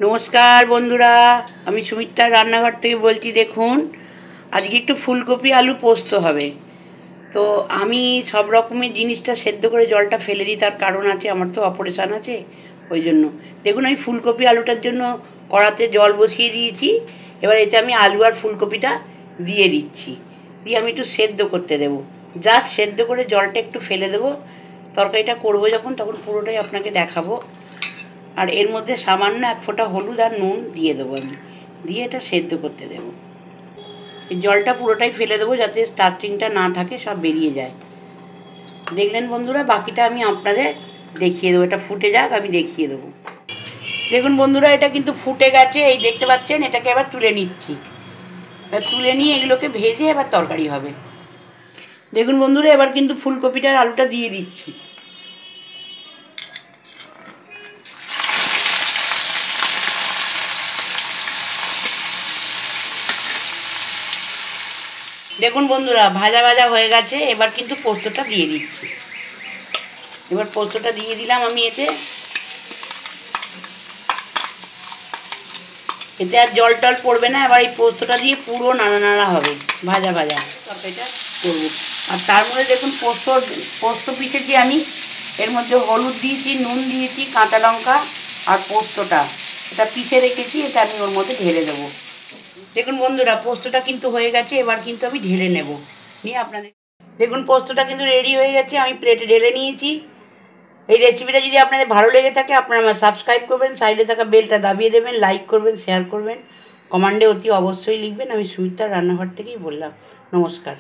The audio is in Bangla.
নমস্কার বন্ধুরা, আমি সুমিত্রার রান্নাঘর থেকে বলছি। দেখুন, আজকে একটু ফুলকপি আলু পোস্ত হবে। তো আমি সব রকমের জিনিসটা সেদ্ধ করে জলটা ফেলে দিই, তার কারণ আছে, আমার তো অপারেশান আছে ওই জন্য। দেখুন, আমি ফুলকপি আলুটার জন্য কড়াতে জল বসিয়ে দিয়েছি। এবার এতে আমি আলু আর ফুলকপিটা দিয়ে দিচ্ছি, দিয়ে আমি একটু সেদ্ধ করতে দেবো। জাস্ট সেদ্ধ করে জলটা একটু ফেলে দেবো। তরকারিটা করবো যখন, তখন পুরোটাই আপনাকে দেখাবো। আর এর মধ্যে সামান্য এক ফোঁটা হলুদ আর নুন দিয়ে দেবো আমি, দিয়ে এটা সেদ্ধ করতে দেবো। এই জলটা পুরোটাই ফেলে দেবো যাতে স্টার্চিংটা না থাকে, সব বেরিয়ে যায়। দেখলেন বন্ধুরা, বাকিটা আমি আপনাদের দেখিয়ে দেবো। এটা ফুটে যাক, আমি দেখিয়ে দেবো। দেখুন বন্ধুরা, এটা কিন্তু ফুটে গেছে, এই দেখতে পাচ্ছেন। এটাকে এবার তুলে নিচ্ছি। এবার তুলে নিয়ে এগুলোকে ভেজে এবার তরকারি হবে। দেখুন বন্ধুরা, এবার কিন্তু ফুলকপিটার আলুটা দিয়ে দিচ্ছি। দেখুন বন্ধুরা, ভাজা ভাজা হয়ে গেছে। এবার কিন্তু পোস্তটা দিয়ে দিচ্ছি। এবার পোস্তটা দিয়ে দিলাম আমি এতে। এতে আর জল টল পড়বে না। এবার এই পোস্তটা দিয়ে পুরো নাড়া নাড়া হবে, ভাজা ভাজা তরকারিটা করবো। আর তার মধ্যে দেখুন, পোস্ত পিষেছি আমি। এর মধ্যে হলুদ দিয়েছি, নুন দিয়েছি, কাঁচা লঙ্কা আর পোস্তটা এটা পিষে রেখেছি, এটা আমি ওর মধ্যে ঢেলে দেবো। দেখুন বন্ধুরা, পোস্তটা কিন্তু হয়ে গেছে। এবার কিন্তু আমি ঢেলে নেব, নিয়ে আপনাদের দেখুন পোস্তটা কিন্তু রেডি হয়ে গেছে। আমি প্লেটে ঢেলে নিয়েছি। এই রেসিপিটা যদি আপনাদের ভালো লেগে থাকে, আপনারা আমার সাবস্ক্রাইব করবেন, সাইডে থাকা বেলটা দাবিয়ে দেবেন, লাইক করবেন, শেয়ার করবেন, কমেন্টে অতি অবশ্যই লিখবেন। আমি সুমিত্রার রান্নাঘর থেকেই বললাম। নমস্কার।